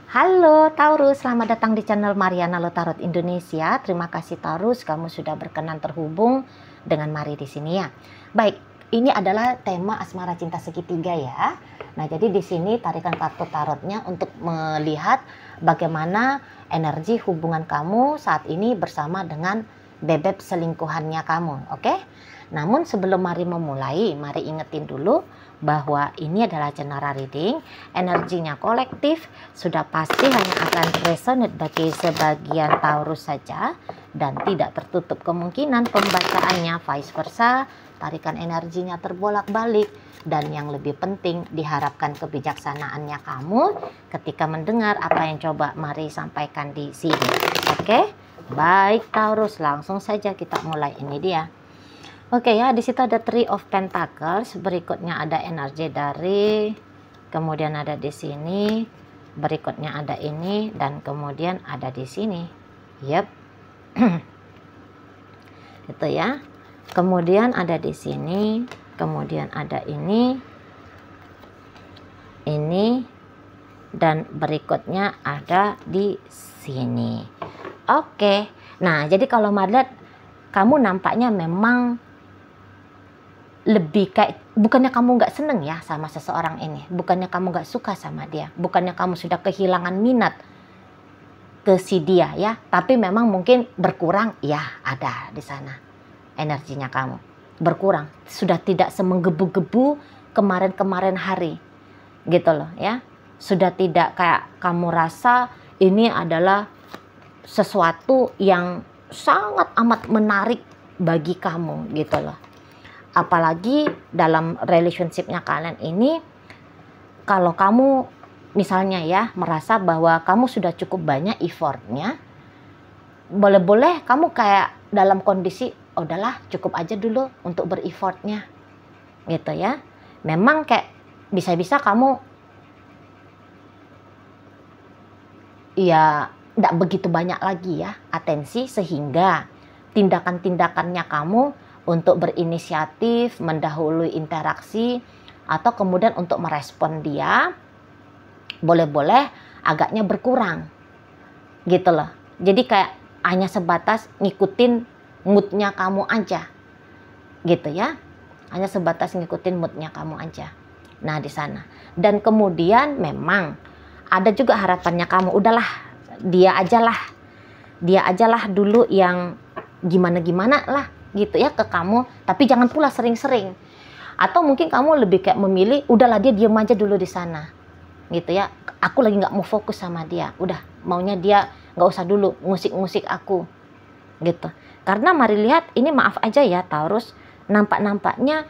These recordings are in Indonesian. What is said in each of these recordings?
Halo Taurus, selamat datang di channel Mariana Lotarot Indonesia. Terima kasih Taurus, kamu sudah berkenan terhubung dengan Mari di sini ya. Baik, ini adalah tema asmara cinta segitiga ya. Nah, jadi di sini tarikan kartu tarotnya untuk melihat bagaimana energi hubungan kamu saat ini bersama dengan bebek selingkuhannya kamu, oke? Namun sebelum Mari memulai, Mari ingetin dulu bahwa ini adalah general reading, energinya kolektif, sudah pasti hanya akan resonate bagi sebagian Taurus saja dan tidak tertutup kemungkinan pembacaannya vice versa, tarikan energinya terbolak-balik, dan yang lebih penting diharapkan kebijaksanaannya kamu ketika mendengar apa yang coba Mari sampaikan di sini. Oke? Baik Taurus, langsung saja kita mulai. Ini dia. Oke ya, di situ ada Three of Pentacles, berikutnya ada energi dari, kemudian ada di sini, berikutnya ada ini, dan kemudian ada di sini. Yep. Itu ya. Kemudian ada di sini, kemudian ada ini, dan berikutnya ada di sini. Oke. Nah, jadi kalau Mari lihat, kamu nampaknya memang lebih kayak, bukannya kamu nggak seneng ya sama seseorang ini, bukannya kamu nggak suka sama dia, bukannya kamu sudah kehilangan minat ke si dia ya, tapi memang mungkin berkurang ya, ada di sana energinya kamu berkurang, sudah tidak semenggebu-gebu kemarin-kemarin hari gitu loh ya, sudah tidak kayak kamu rasa ini adalah sesuatu yang sangat amat menarik bagi kamu gitu loh. Apalagi dalam relationship-nya kalian ini, kalau kamu misalnya ya merasa bahwa kamu sudah cukup banyak effortnya, boleh-boleh kamu kayak dalam kondisi, oh, udahlah cukup aja dulu untuk bereffortnya gitu ya. Memang kayak bisa-bisa kamu ya tidak begitu banyak lagi ya atensi, sehingga tindakan-tindakannya kamu untuk berinisiatif, mendahului interaksi, atau kemudian untuk merespon dia, boleh-boleh agaknya berkurang gitu loh. Jadi kayak hanya sebatas ngikutin moodnya kamu aja gitu ya, hanya sebatas ngikutin moodnya kamu aja. Nah di sana, dan kemudian memang ada juga harapannya kamu, udahlah dia ajalah dulu yang gimana-gimana lah gitu ya ke kamu, tapi jangan pula sering-sering. Atau mungkin kamu lebih kayak memilih, udahlah dia diem aja dulu di sana gitu ya, aku lagi nggak mau fokus sama dia, udah maunya dia nggak usah dulu ngusik-ngusik aku gitu. Karena Mari lihat ini, maaf aja ya Taurus, nampaknya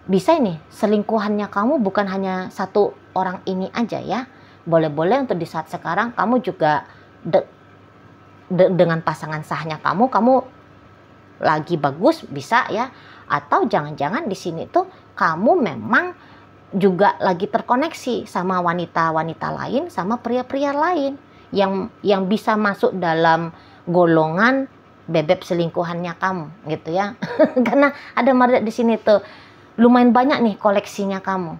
bisa ini selingkuhannya kamu bukan hanya satu orang ini aja ya. Boleh-boleh untuk di saat sekarang kamu juga dengan pasangan sahnya kamu lagi bagus, bisa ya. Atau jangan-jangan di sini tuh kamu memang juga lagi terkoneksi sama wanita-wanita lain, sama pria-pria lain yang bisa masuk dalam golongan bebek selingkuhannya kamu gitu ya. Karena ada Mari di sini tuh lumayan banyak nih koleksinya kamu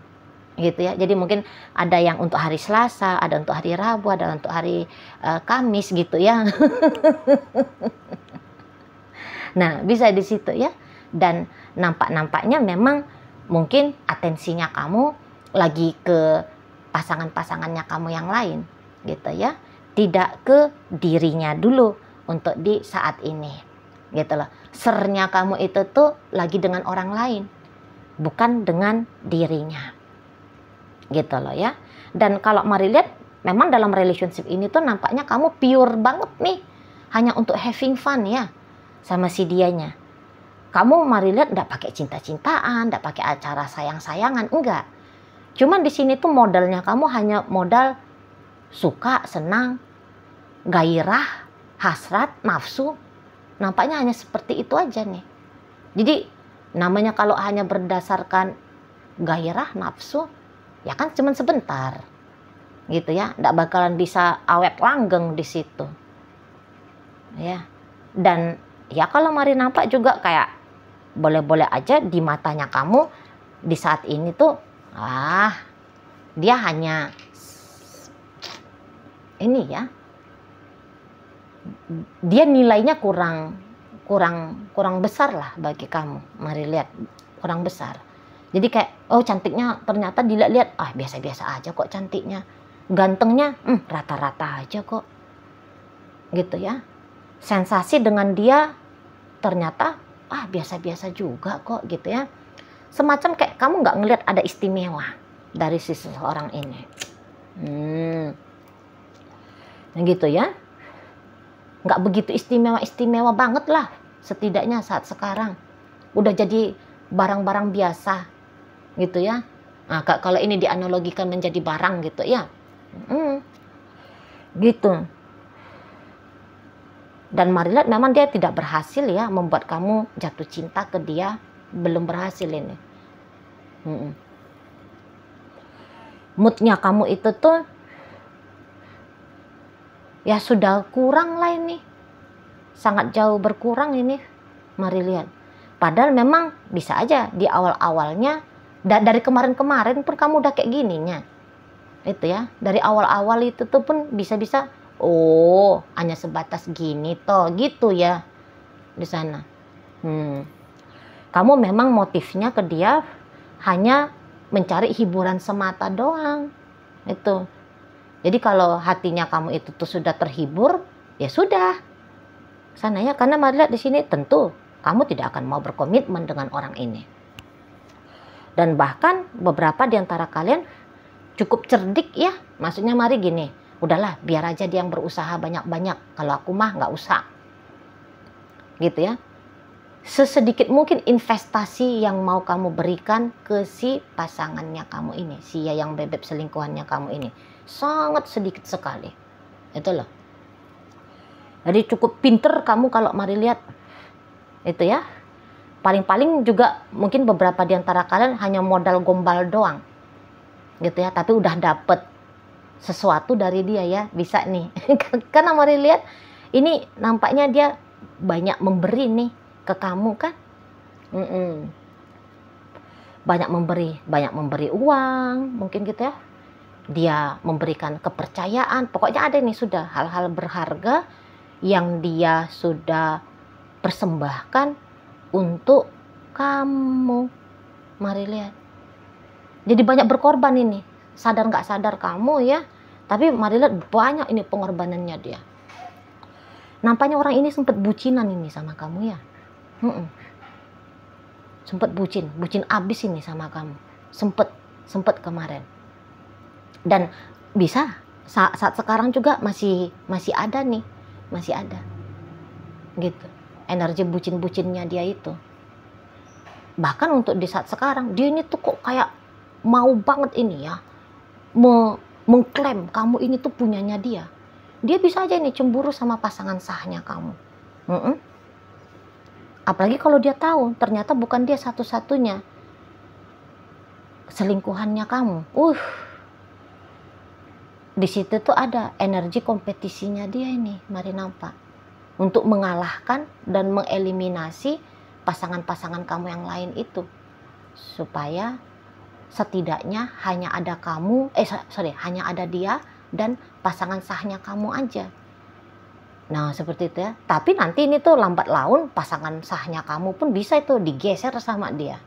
gitu ya. Jadi mungkin ada yang untuk hari Selasa, ada untuk hari Rabu, ada untuk hari Kamis gitu ya. Nah, bisa di situ ya. Dan nampaknya memang mungkin atensinya kamu lagi ke pasangan-pasangannya kamu yang lain gitu ya. Tidak ke dirinya dulu untuk di saat ini gitu loh. Sernya kamu itu tuh lagi dengan orang lain, bukan dengan dirinya gitu loh ya. Dan kalau Mari lihat, memang dalam relationship ini tuh nampaknya kamu pure banget nih, hanya untuk having fun ya sama si dianya. Kamu Mari lihat nggak pakai cinta-cintaan, nggak pakai acara sayang-sayangan, enggak. Cuman di sini tuh modalnya kamu hanya modal suka, senang, gairah, hasrat, nafsu. Nampaknya hanya seperti itu aja nih. Jadi namanya kalau hanya berdasarkan gairah, nafsu, ya kan cuman sebentar gitu ya, nggak bakalan bisa awet langgeng di situ ya. Dan ya kalau Mari nampak juga kayak boleh-boleh aja di matanya kamu di saat ini tuh dia hanya ini ya, dia nilainya kurang besar lah bagi kamu. Mari lihat, kurang besar. Jadi kayak, oh cantiknya ternyata dilihat-lihat, biasa-biasa aja kok cantiknya. Gantengnya, rata-rata aja kok. Gitu ya. Sensasi dengan dia ternyata, biasa-biasa juga kok gitu ya. Semacam kayak kamu nggak ngelihat ada istimewa dari seseorang ini. Nah gitu ya. Nggak begitu istimewa banget lah, setidaknya saat sekarang udah jadi barang-barang biasa gitu ya. Nah, kalau ini dianalogikan menjadi barang gitu ya, gitu. Dan mari lihat, memang dia tidak berhasil ya membuat kamu jatuh cinta ke dia, belum berhasil ini. Moodnya kamu itu tuh ya sudah kurang lah ini, sangat jauh berkurang ini. Mari lihat, padahal memang bisa aja di awal-awalnya, dari kemarin-kemarin pun kamu udah kayak gininya itu ya. Dari awal-awal itu tuh pun bisa-bisa, hanya sebatas gini toh gitu ya di sana. Kamu memang motifnya ke dia hanya mencari hiburan semata doang itu. Jadi kalau hatinya kamu itu tuh sudah terhibur, ya sudah sana ya. Karena mari lihat di sini, tentu kamu tidak akan mau berkomitmen dengan orang ini. Dan bahkan beberapa di antara kalian cukup cerdik ya. Maksudnya mari gini, udahlah biar aja dia yang berusaha banyak-banyak. Kalau aku mah nggak usah. Gitu ya. Sesedikit mungkin investasi yang mau kamu berikan ke si pasangannya kamu ini, si yang bebek selingkuhannya kamu ini, sangat sedikit sekali. Itu loh. Jadi cukup pinter kamu kalau mari lihat itu ya. Paling-paling juga mungkin beberapa di antara kalian hanya modal gombal doang gitu ya, tapi udah dapet sesuatu dari dia ya, bisa nih. Karena mari lihat, ini nampaknya dia banyak memberi nih ke kamu kan. Banyak memberi uang mungkin gitu ya. Dia memberikan kepercayaan, pokoknya ada nih sudah hal-hal berharga yang dia sudah persembahkan untuk kamu. Mari lihat, jadi banyak berkorban ini, sadar nggak sadar kamu ya, tapi mari lihat banyak ini pengorbanannya dia. Nampaknya orang ini sempat bucinan ini sama kamu ya. Sempat bucin abis ini sama kamu, sempat kemarin. Dan bisa saat sekarang juga masih ada nih, masih ada gitu energi bucin-bucinnya dia itu. Bahkan untuk di saat sekarang dia ini tuh kok kayak mau banget ini ya mengklaim kamu ini tuh punyanya dia. Dia bisa aja nih cemburu sama pasangan sahnya kamu. Apalagi kalau dia tahu ternyata bukan dia satu-satunya selingkuhannya kamu. Di situ tuh ada energi kompetisinya dia ini, mari nampak, untuk mengalahkan dan mengeliminasi pasangan-pasangan kamu yang lain itu, supaya setidaknya hanya ada kamu, hanya ada dia dan pasangan sahnya kamu aja. Nah seperti itu ya. Tapi nanti ini tuh lambat laun pasangan sahnya kamu pun bisa itu digeser sama dia.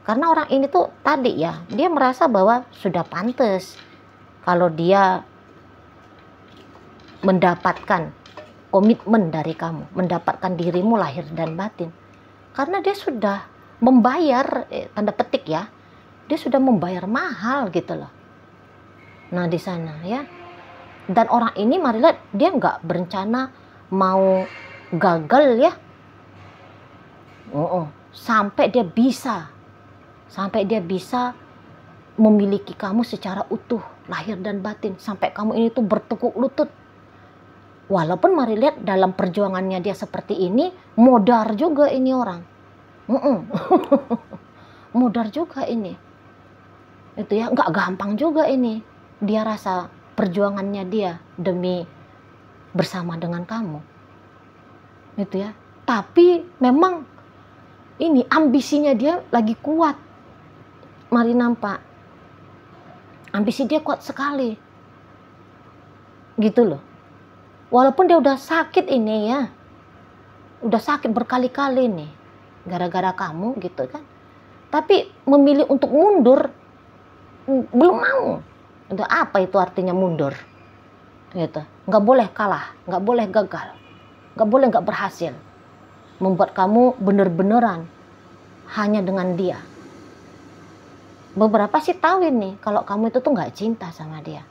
Karena orang ini tuh tadi ya, dia merasa bahwa sudah pantas kalau dia mendapatkan komitmen dari kamu, mendapatkan dirimu lahir dan batin. Karena dia sudah membayar, tanda petik ya, dia sudah membayar mahal gitu loh. Nah di sana ya. Dan orang ini mari lihat, dia nggak berencana mau gagal ya. Sampai dia bisa memiliki kamu secara utuh, lahir dan batin, sampai kamu ini tuh bertekuk lutut. Walaupun mari lihat dalam perjuangannya dia seperti ini, modar juga ini orang. Modar juga ini. Itu ya, nggak gampang juga ini. Dia rasa perjuangannya dia demi bersama dengan kamu. Itu ya. Tapi memang ini ambisinya dia lagi kuat. Mari nampak. Ambisi dia kuat sekali. gitu loh. Walaupun dia udah sakit ini ya, udah sakit berkali-kali nih, gara-gara kamu gitu kan. Tapi memilih untuk mundur, belum mau. Itu apa itu artinya mundur? Gitu. Nggak boleh kalah, nggak boleh gagal, nggak boleh nggak berhasil. Membuat kamu bener-beneran hanya dengan dia. Beberapa sih tahu ini kalau kamu itu tuh nggak cinta sama dia.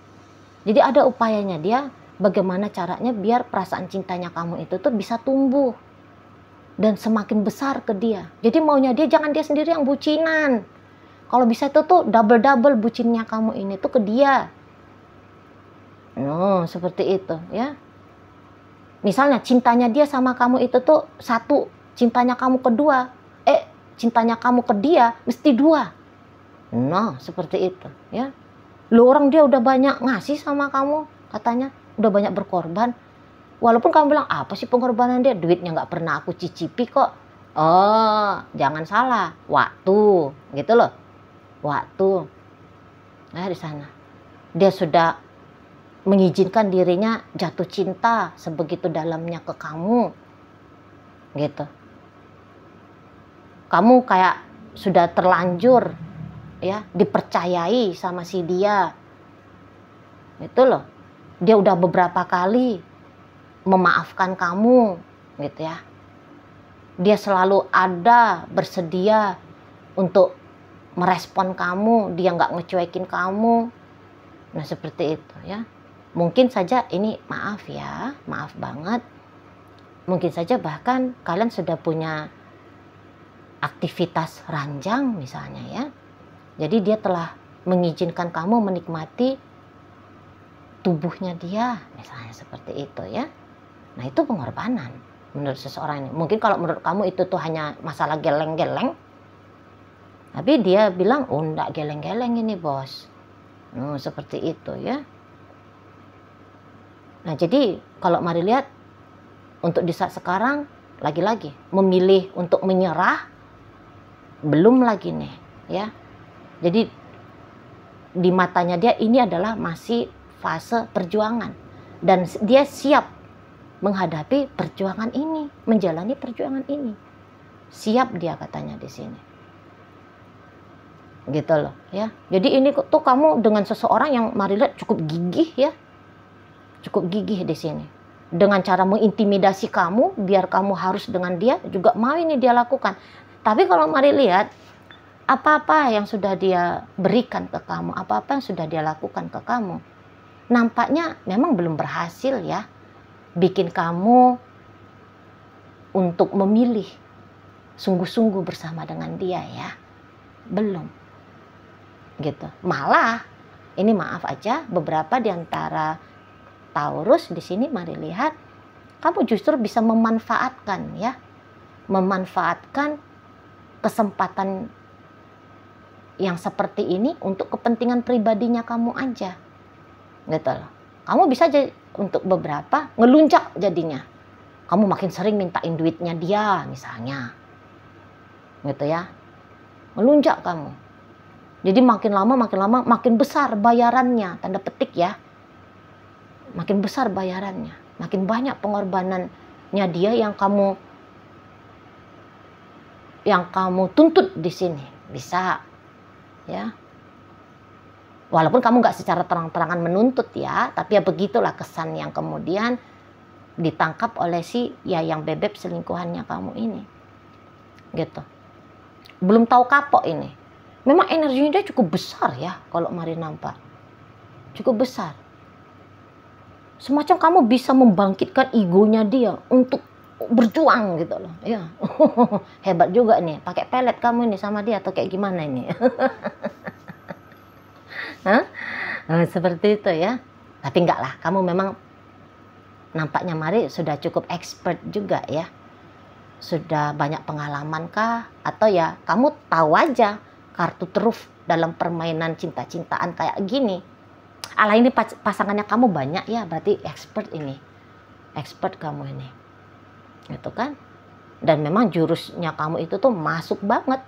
Jadi ada upayanya dia, bagaimana caranya biar perasaan cintanya kamu itu tuh bisa tumbuh dan semakin besar ke dia. Jadi maunya dia jangan dia sendiri yang bucinan. Kalau bisa itu tuh double-double bucinnya kamu ini tuh ke dia. No, seperti itu ya. Misalnya cintanya dia sama kamu itu tuh satu, cintanya kamu kedua, cintanya kamu ke dia mesti dua. No, seperti itu ya. Lu orang dia udah banyak ngasih sama kamu, katanya udah banyak berkorban. Walaupun kamu bilang apa sih pengorbanan dia, duitnya nggak pernah aku cicipi kok. Oh, jangan salah, waktu, gitu loh, waktu. Nah di sana dia sudah mengizinkan dirinya jatuh cinta sebegitu dalamnya ke kamu, gitu. Kamu kayak sudah terlanjur ya dipercayai sama si dia, itu loh. Dia udah beberapa kali memaafkan kamu, gitu ya. Dia selalu ada bersedia untuk merespon kamu, dia nggak ngecuekin kamu. Nah seperti itu ya. Mungkin saja ini maaf ya, maaf banget. Mungkin saja bahkan kalian sudah punya aktivitas ranjang misalnya ya. Jadi dia telah mengizinkan kamu menikmati tubuhnya dia, misalnya seperti itu ya. Nah itu pengorbanan menurut seseorang ini. Mungkin kalau menurut kamu itu tuh hanya masalah geleng-geleng, tapi dia bilang, oh enggak geleng-geleng ini bos. Seperti itu ya. Nah jadi kalau mari lihat, untuk di saat sekarang, lagi-lagi memilih untuk menyerah, belum lagi nih ya. Jadi di matanya dia ini adalah masih fase perjuangan. Dan dia siap menghadapi perjuangan ini, menjalani perjuangan ini. Siap dia katanya di sini. Gitu loh ya. Jadi ini tuh kamu dengan seseorang yang mari lihat cukup gigih ya. Cukup gigih di sini. Dengan cara mengintimidasi kamu, biar kamu harus dengan dia, juga mau ini dia lakukan. Tapi kalau mari lihat, apa-apa yang sudah dia berikan ke kamu, apa-apa yang sudah dia lakukan ke kamu, nampaknya memang belum berhasil ya. Bikin kamu untuk memilih sungguh-sungguh bersama dengan dia ya. Belum. Gitu. Malah, ini maaf aja, beberapa di antara Taurus di sini mari lihat, kamu justru bisa memanfaatkan ya, memanfaatkan kesempatan yang seperti ini untuk kepentingan pribadinya kamu aja, gitu loh. Kamu bisa aja untuk beberapa ngeluncak jadinya, kamu makin sering mintain duitnya dia misalnya, gitu ya, ngeluncak kamu. Jadi makin lama makin besar bayarannya, tanda petik ya. Makin besar bayarannya, makin banyak pengorbanannya dia yang kamu tuntut di sini, bisa ya. Walaupun kamu nggak secara terang-terangan menuntut ya, tapi ya begitulah kesan yang kemudian ditangkap oleh si ya yang bebek selingkuhannya kamu ini, gitu. Belum tahu kapok ini. Memang energinya dia cukup besar ya, kalau mari nampak cukup besar. Semacam kamu bisa membangkitkan egonya dia untuk berjuang gitu loh ya. Hebat juga nih, pakai pelet kamu ini sama dia atau kayak gimana ini? Seperti itu ya. Tapi enggak lah, kamu memang nampaknya mari sudah cukup expert juga ya. Sudah banyak pengalaman kah? Atau ya kamu tahu aja kartu truf dalam permainan cinta-cintaan kayak gini. Alah ini pasangannya kamu banyak ya, berarti expert ini. Expert kamu ini. Gitu kan? Dan memang jurusnya kamu itu tuh masuk banget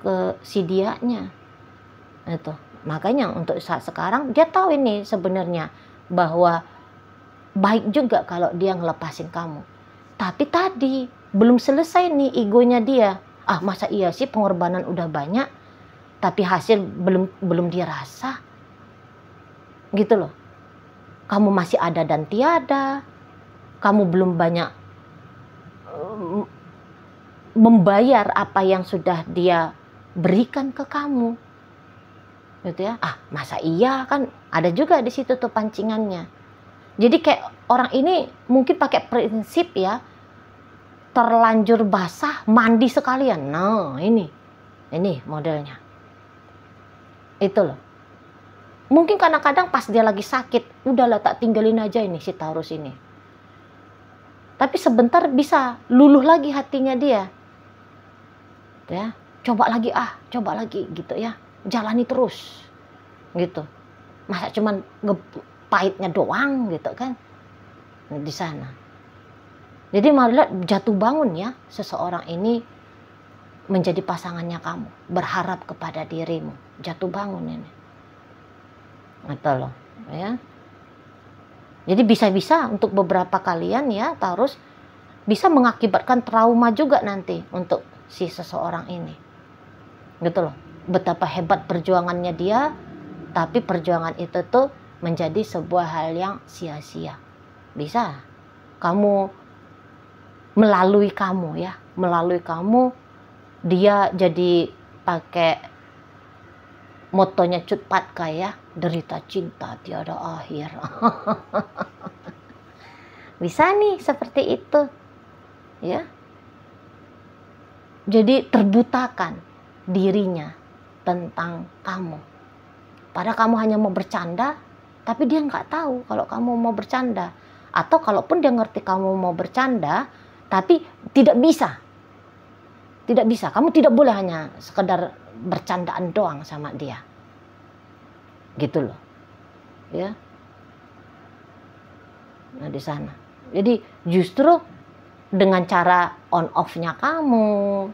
ke si dianya. Itu. Makanya untuk saat sekarang dia tahu ini sebenarnya bahwa baik juga kalau dia ngelepasin kamu. Tapi tadi belum selesai nih egonya dia. Ah, masa iya sih pengorbanan udah banyak tapi hasil belum dia rasa. Gitu loh. Kamu masih ada dan tiada. Kamu belum banyak membayar apa yang sudah dia berikan ke kamu. Gitu ya. Ah, masa iya, kan ada juga di situ tuh pancingannya. Jadi kayak orang ini mungkin pakai prinsip ya, terlanjur basah mandi sekalian. Nah, ini modelnya. Itu loh. Mungkin kadang-kadang pas dia lagi sakit, udahlah tak tinggalin aja ini si Taurus ini. Tapi sebentar bisa luluh lagi hatinya dia. Ya, coba lagi gitu ya. Jalani terus. Gitu. Masa cuman pahitnya doang gitu kan. Di sana. Jadi marilah jatuh bangun ya, seseorang ini menjadi pasangannya kamu, berharap kepada dirimu. Jatuh bangun ini. Gitu loh, ya. Jadi bisa-bisa untuk beberapa kalian ya, Taurus, bisa mengakibatkan trauma juga nanti untuk si seseorang ini. Gitu loh. Betapa hebat perjuangannya dia, tapi perjuangan itu tuh menjadi sebuah hal yang sia-sia. Bisa. Kamu melalui kamu ya, melalui kamu dia jadi pakai motonya Cut Patka ya, derita cinta tiada akhir. Bisa nih seperti itu ya. Jadi terbutakan dirinya tentang kamu. Padahal kamu hanya mau bercanda, tapi dia nggak tahu kalau kamu mau bercanda. Atau kalaupun dia ngerti kamu mau bercanda, tapi tidak bisa. Tidak bisa. Kamu tidak boleh hanya sekedar bercandaan doang sama dia. Gitu loh. Ya. Nah, di sana. Jadi justru dengan cara on off-nya kamu,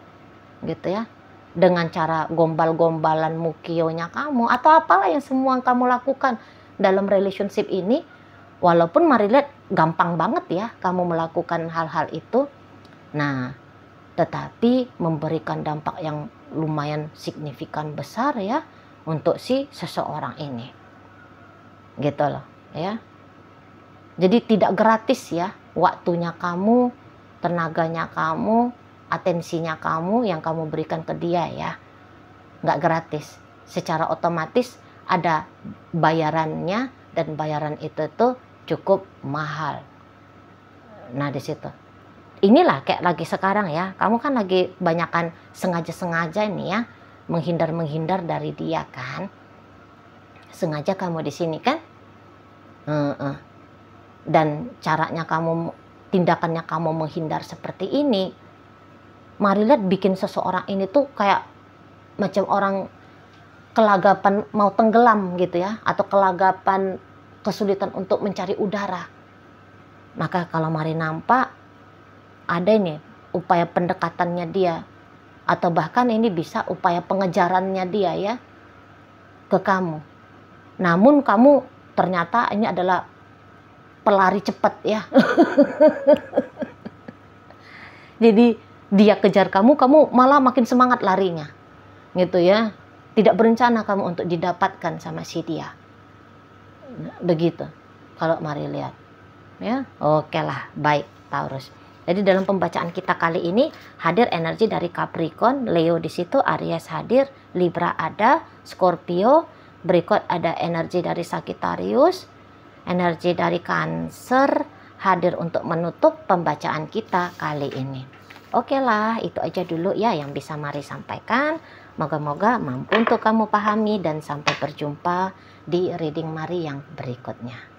gitu ya. Dengan cara gombal-gombalan mukionya kamu, atau apalah yang semua kamu lakukan dalam relationship ini, walaupun mari lihat gampang banget ya kamu melakukan hal-hal itu, nah tetapi memberikan dampak yang lumayan signifikan besar ya untuk si seseorang ini, gitu loh ya. Jadi tidak gratis ya waktunya kamu, tenaganya kamu, atensinya kamu yang kamu berikan ke dia ya, nggak gratis. Secara otomatis ada bayarannya, dan bayaran itu tuh cukup mahal. Nah di situ, inilah kayak lagi sekarang ya, kamu kan lagi banyakan sengaja-sengaja ini ya, menghindar dari dia kan, sengaja kamu di sini kan, dan caranya kamu, tindakannya kamu menghindar seperti ini. Mari lihat bikin seseorang ini tuh kayak macam orang kelagapan mau tenggelam gitu ya, atau kelagapan kesulitan untuk mencari udara. Maka kalau mari nampak ada ini upaya pendekatannya dia, atau bahkan ini bisa upaya pengejarannya dia ya ke kamu. Namun kamu ternyata ini adalah pelari cepat ya. Jadi dia kejar kamu, kamu malah makin semangat larinya. Gitu ya. Tidak berencana kamu untuk didapatkan sama si dia. Begitu. Kalau mari lihat. Ya, oke lah, baik Taurus. Jadi dalam pembacaan kita kali ini hadir energi dari Capricorn, Leo di situ, Aries hadir, Libra ada, Scorpio, berikut ada energi dari Sagittarius, energi dari Cancer hadir untuk menutup pembacaan kita kali ini. Oke lah, itu aja dulu ya yang bisa Mari sampaikan. Moga-moga mampu untuk kamu pahami, dan sampai berjumpa di reading Mari yang berikutnya.